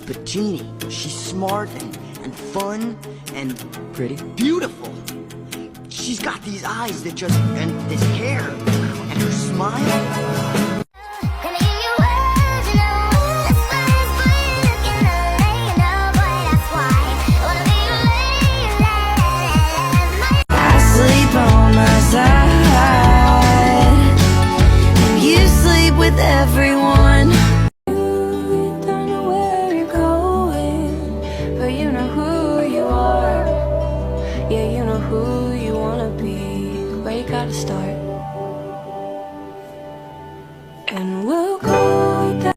but Jeannie, she's smart and fun and pretty beautiful. She's got these eyes that just, and this hair, and her smile. On my side, and you sleep with everyone. You don't know where you're going, but you know who you are. Yeah, you know who you wanna be, where you gotta start. And we'll go down.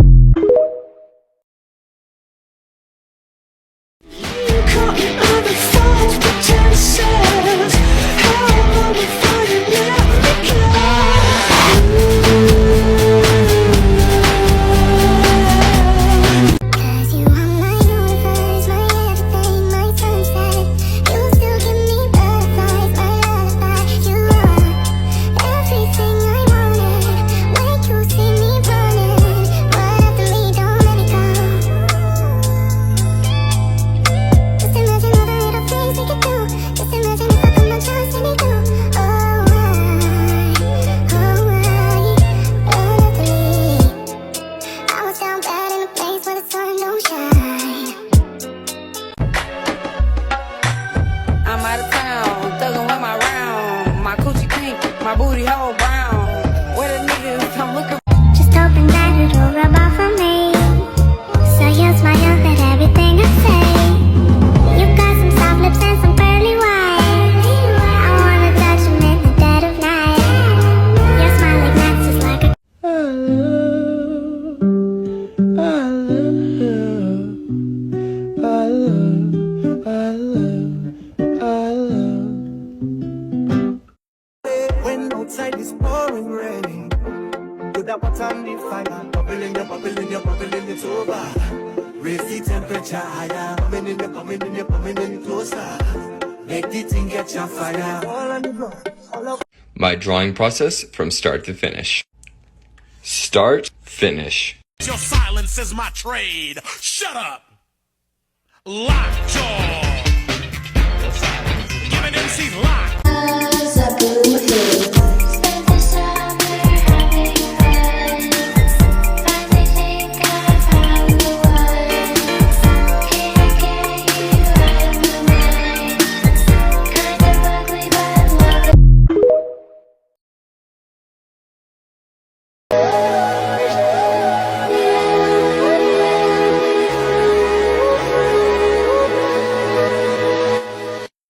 I'm out of town, thuggin' with my round. My coochie pink, my booty hole brown. Where the niggas come look around. Just hoping that it'll rub off on me. So you smile at everything I say. You got some soft lips and some pearly white. I wanna touch them in the dead of night. Your smile ignites just like a When outside is pouring rain, put that water on the fire. Bubbling, you're bubbling, you're bubbling, it's over. Raise the temperature higher. Coming in, you're coming in, you're coming in closer. Make the thing get your fire. All on the floor, all over. My drawing process from start to finish. Start, finish. Your silence is my trade. Shut up. Lockjaw. Give an MC lock.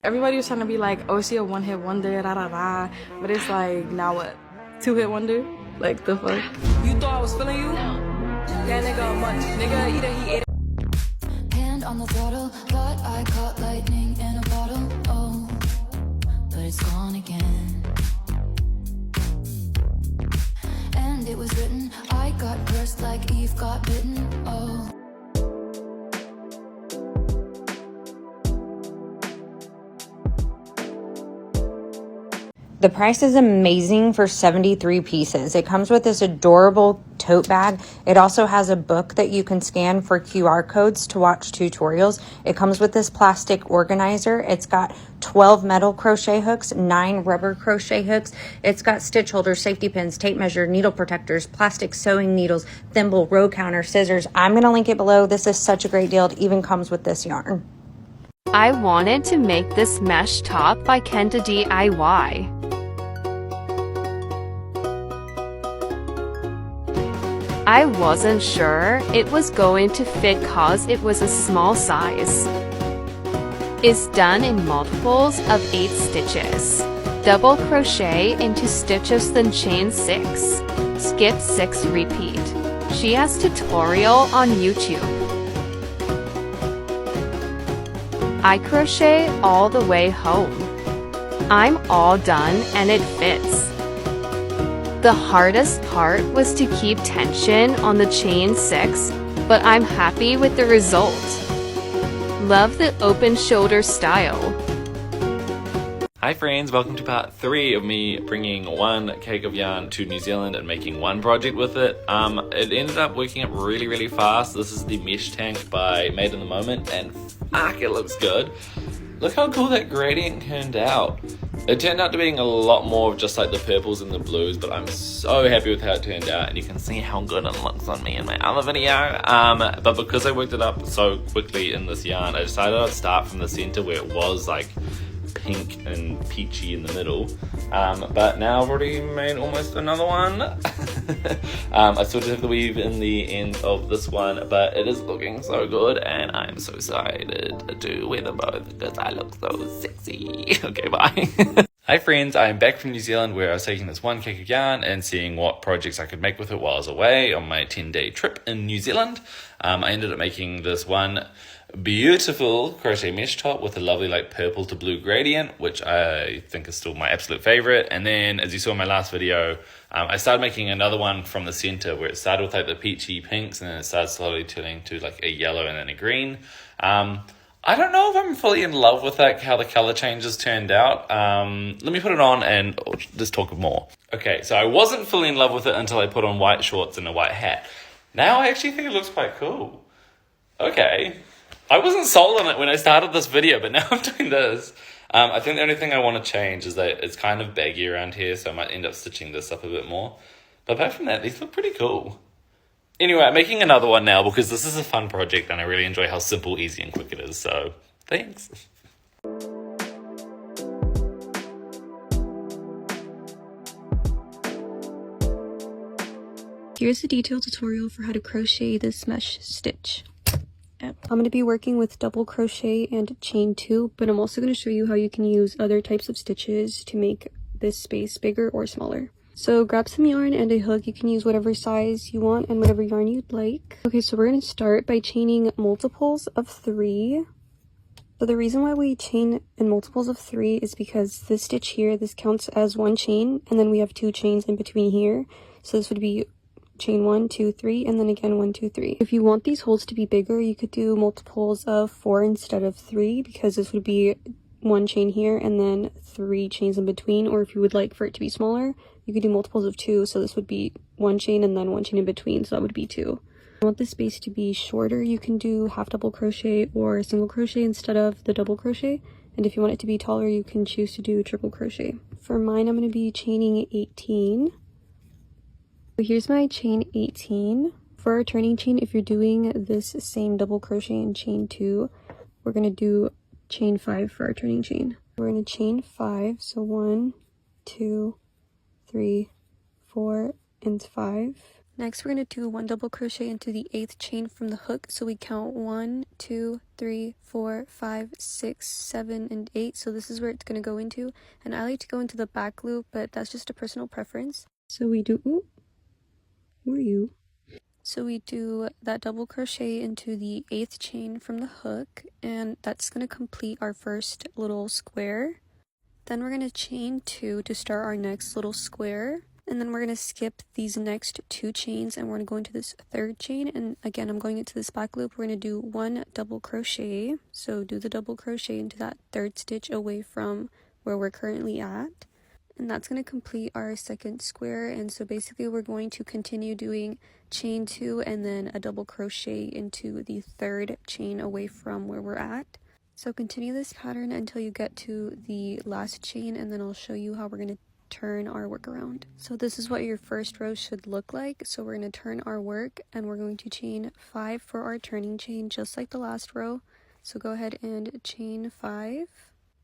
Everybody was trying to be like, oh, is she a one-hit wonder, da da da. But it's like, now what? Two-hit wonder? Like, the fuck? You thought I was feeling you? That nigga much. Nigga, either he ate it. Hand on the throttle, thought I caught lightning in a bottle. Oh, but it's gone again. And it was written, I got cursed like Eve got bitten. Oh. The price is amazing for 73 pieces. It comes with this adorable tote bag. It also has a book that you can scan for QR codes to watch tutorials. It comes with this plastic organizer. It's got 12 metal crochet hooks, 9 rubber crochet hooks. It's got stitch holders, safety pins, tape measure, needle protectors, plastic sewing needles, thimble, row counter, scissors. I'm gonna link it below. This is such a great deal. It even comes with this yarn. I wanted to make this mesh top by Kenda DIY. I wasn't sure it was going to fit cause it was a small size. It's done in multiples of 8 stitches. Double crochet into stitches then chain 6. Skip 6 repeat. She has tutorial on YouTube. I crochet all the way home. I'm all done and it fits. The hardest part was to keep tension on the chain 6, but I'm happy with the result. Love the open shoulder style. Hi friends, welcome to part 3 of me bringing one cake of yarn to New Zealand and making one project with it. It ended up working up really fast. This is the mesh tank by Made in the Moment, and fuck, it looks good. Look how cool that gradient turned out. It turned out to being a lot more of just like the purples and the blues, but I'm so happy with how it turned out, and you can see how good it looks on me in my other video. But because I worked it up so quickly in this yarn, I decided I'd start from the center where it was like pink and peachy in the middle, but now I've already made almost another one. I still have the weave in the end of this one, but it is looking so good, and I'm so excited to wear them both because I look so sexy. Okay, bye. Hi friends, I am back from New Zealand where I was taking this one cake of yarn and seeing what projects I could make with it while I was away on my 10-day trip in New Zealand. I ended up making this one beautiful crochet mesh top with a lovely like purple to blue gradient, which I think is still my absolute favorite. And then, as you saw in my last video, I started making another one from the center where it started with like the peachy pinks and then it started slowly turning to like a yellow and then a green. I don't know if I'm fully in love with like how the color changes turned out. Let me put it on and just talk more. Okay, so I wasn't fully in love with it until I put on white shorts and a white hat. Now I actually think it looks quite cool. Okay, I wasn't sold on it when I started this video, but now I'm doing this. I think the only thing I want to change is that it's kind of baggy around here, so I might end up stitching this up a bit more. But apart from that, these look pretty cool. Anyway, I'm making another one now because this is a fun project and I really enjoy how simple, easy, and quick it is. So, thanks. Here's a detailed tutorial for how to crochet this mesh stitch. I'm going to be working with double crochet and chain 2, but I'm also going to show you how you can use other types of stitches to make this space bigger or smaller. So grab some yarn and a hook. You can use whatever size you want and whatever yarn you'd like. Okay, so we're going to start by chaining multiples of 3. So the reason why we chain in multiples of 3 is because this stitch here, this counts as one chain, and then we have 2 chains in between here. So this would be chain 1, 2, 3, and then again 1, 2, 3. If you want these holes to be bigger, you could do multiples of 4 instead of 3, because this would be 1 chain here and then 3 chains in between. Or if you would like for it to be smaller, you could do multiples of 2, so this would be 1 chain and then 1 chain in between, so that would be 2. If you want the space to be shorter, you can do half double crochet or single crochet instead of the double crochet. And if you want it to be taller, you can choose to do triple crochet. For mine, I'm going to be chaining 18. So here's my chain 18. For our turning chain, if you're doing this same double crochet in chain 2, we're going to do chain 5 for our turning chain. We're going to chain 5, so 1, 2, 3, 4, and 5. Next, we're going to do 1 double crochet into the 8th chain from the hook, so we count 1, 2, 3, 4, 5, 6, 7, and 8. So this is where it's going to go into, and I like to go into the back loop, but that's just a personal preference. So we do, ooh, who are you? So we do that double crochet into the 8th chain from the hook, and that's going to complete our first little square. Then we're going to chain 2 to start our next little square, and then we're going to skip these next 2 chains and we're going to go into this 3rd chain. And again, I'm going into this back loop. We're going to do 1 double crochet, so do the double crochet into that 3rd stitch away from where we're currently at, and that's going to complete our 2nd square. And so basically we're going to continue doing chain 2 and then a double crochet into the 3rd chain away from where we're at. So continue this pattern until you get to the last chain, and then I'll show you how we're going to turn our work around. So this is what your first row should look like. So we're going to turn our work and we're going to chain 5 for our turning chain, just like the last row. So go ahead and chain 5.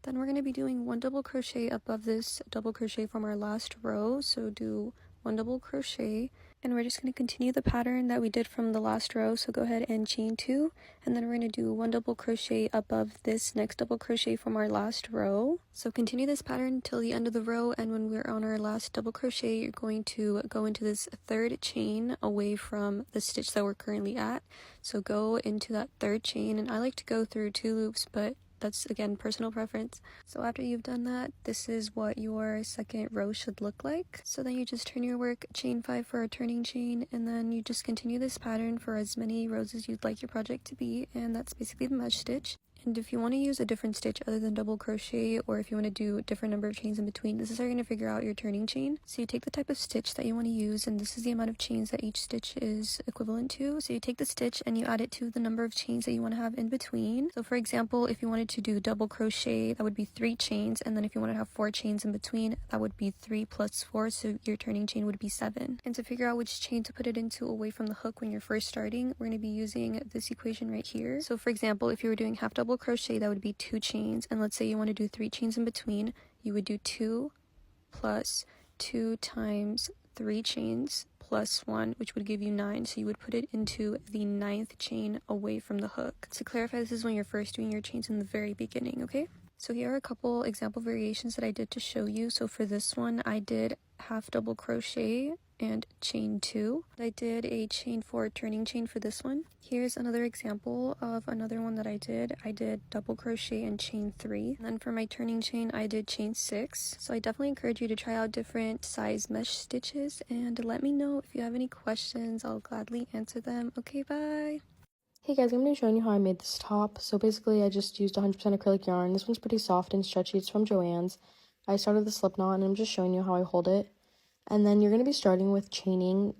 Then we're going to be doing 1 double crochet above this double crochet from our last row. So do 1 double crochet, and we're just going to continue the pattern that we did from the last row. So go ahead and chain 2, and then we're going to do 1 double crochet above this next double crochet from our last row. So continue this pattern till the end of the row, and when we're on our last double crochet, you're going to go into this 3rd chain away from the stitch that we're currently at. So go into that 3rd chain, and I like to go through 2 loops, but that's again personal preference. So after you've done that, this is what your 2nd row should look like. So then you just turn your work, chain 5 for a turning chain, and then you just continue this pattern for as many rows as you'd like your project to be, and that's basically the mesh stitch. And if you want to use a different stitch other than double crochet, or if you want to do a different number of chains in between, this is how you're going to figure out your turning chain. So you take the type of stitch that you want to use, and this is the amount of chains that each stitch is equivalent to. So you take the stitch and you add it to the number of chains that you want to have in between. So for example, if you wanted to do double crochet, that would be 3 chains, and then if you want to have 4 chains in between, that would be 3 plus 4, so your turning chain would be 7. And to figure out which chain to put it into away from the hook when you're first starting, we're going to be using this equation right here. So for example, if you were doing half double crochet, that would be 2 chains, and let's say you want to do 3 chains in between, you would do 2 plus 2 times 3 chains plus 1, which would give you 9, so you would put it into the 9th chain away from the hook. To clarify, this is when you're first doing your chains in the very beginning, okay? So here are a couple example variations that I did to show you. So for this one, I did half double crochet and chain 2. I did a chain 4 turning chain for this one. Here's another example of another one that I did. I did double crochet and chain 3. And then for my turning chain, I did chain 6. So I definitely encourage you to try out different size mesh stitches and let me know if you have any questions. I'll gladly answer them. Okay, bye. Hey guys, I'm going to be showing you how I made this top. So basically I just used 100% acrylic yarn. This one's pretty soft and stretchy. It's from Joann's. I started the slip knot and I'm just showing you how I hold it. And then you're going to be starting with chaining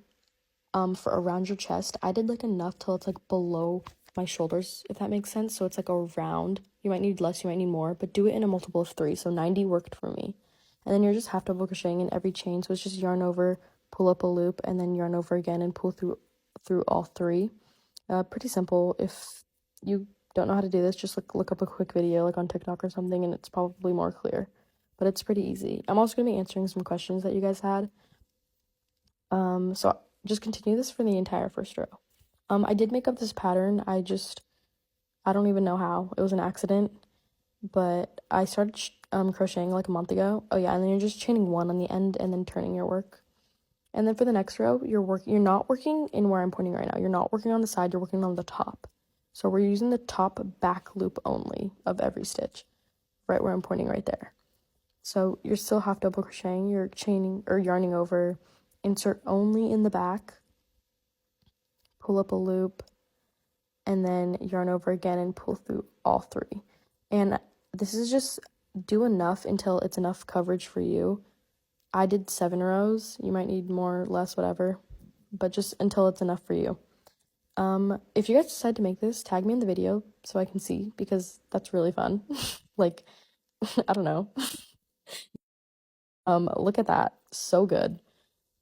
for around your chest. I did like enough till it's like below my shoulders, if that makes sense. So it's like around. You might need less, you might need more, but do it in a multiple of 3. So 90 worked for me. And then you're just half double crocheting in every chain. So it's just yarn over, pull up a loop, and then yarn over again and pull through all 3. Pretty simple. If you don't know how to do this, just look up a quick video like on TikTok or something, and it's probably more clear. But it's pretty easy. I'm also going to be answering some questions that you guys had. So just continue this for the entire first row. I did make up this pattern. I don't even know how. It was an accident. But I started crocheting like a month ago. Oh yeah, and then you're just chaining 1 on the end and then turning your work. And then for the next row, you're not working in where I'm pointing right now. You're not working on the side, you're working on the top. So we're using the top back loop only of every stitch, right where I'm pointing right there. So you're still half double crocheting, you're chaining or yarning over, insert only in the back, pull up a loop, and then yarn over again and pull through all 3. And this is just do enough until it's enough coverage for you. I did 7 rows. You might need more, less, whatever, but just until it's enough for you. If you guys decide to make this, tag me in the video so I can see, because that's really fun. Like, I don't know. Look at that. So good.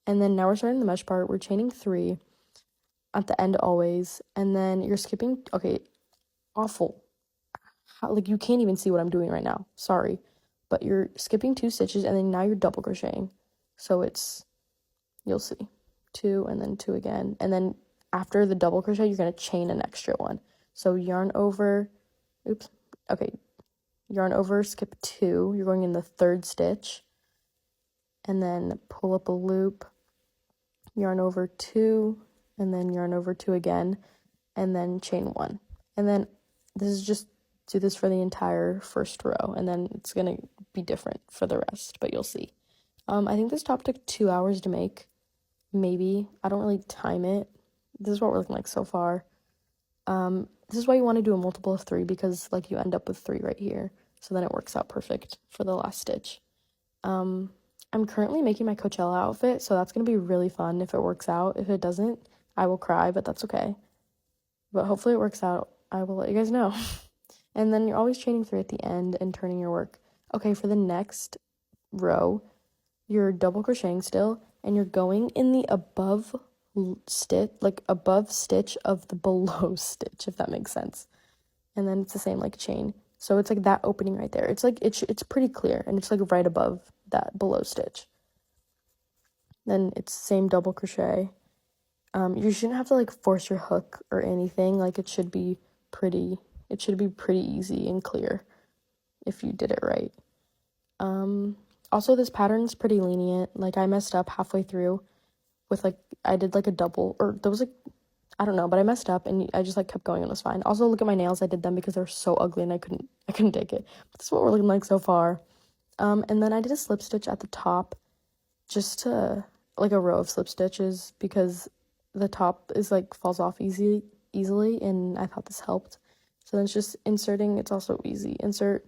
And then now we're starting the mesh part. We're chaining 3 at the end always. And then you're skipping. Okay, awful. Like, you can't even see what I'm doing right now. Sorry. But you're skipping 2 stitches, and then now you're double crocheting. So you'll see. 2 and then 2 again. And then after the double crochet, you're going to chain an extra one. So yarn over. Oops. Okay. Yarn over, skip 2. You're going in the 3rd stitch. And then pull up a loop, yarn over 2, and then yarn over 2 again, and then chain 1. And then this is just do this for the entire first row, and then it's going to be different for the rest, but you'll see. I think this top took 2 hours to make, maybe. I don't really time it. This is what we're looking like so far. This is why you want to do a multiple of 3, because like you end up with 3 right here, so then it works out perfect for the last stitch. I'm currently making my Coachella outfit, so that's going to be really fun if it works out. If it doesn't, I will cry, but that's okay. But hopefully it works out. I will let you guys know. And then you're always chaining 3 at the end and turning your work. Okay, for the next row, you're double crocheting still, and you're going in the above stitch of the below stitch, if that makes sense. And then it's the same like chain. So it's like that opening right there. It's like it's pretty clear, and it's like right above that below stitch. Then it's same double crochet. You shouldn't have to like force your hook or anything. Like it should be pretty easy and clear if you did it right. Also this pattern's pretty lenient. Like I messed up halfway through with like I did like a double, or there was like I don't know, but I messed up and I just like kept going and it was fine. Also look at my nails. I did them because they're so ugly and I couldn't take it. But this is what we're looking like so far. And then I did a slip stitch at the top, just to like a row of slip stitches, because the top is like falls off easily, and I thought this helped. So then it's just inserting. It's also easy. Insert,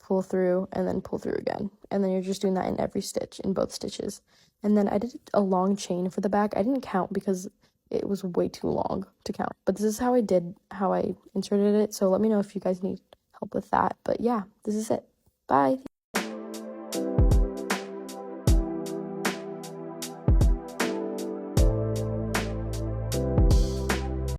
pull through, and then pull through again. And then you're just doing that in every stitch, in both stitches. And then I did a long chain for the back. I didn't count because it was way too long to count. But this is how I inserted it. So let me know if you guys need help with that. But yeah, this is it. Bye.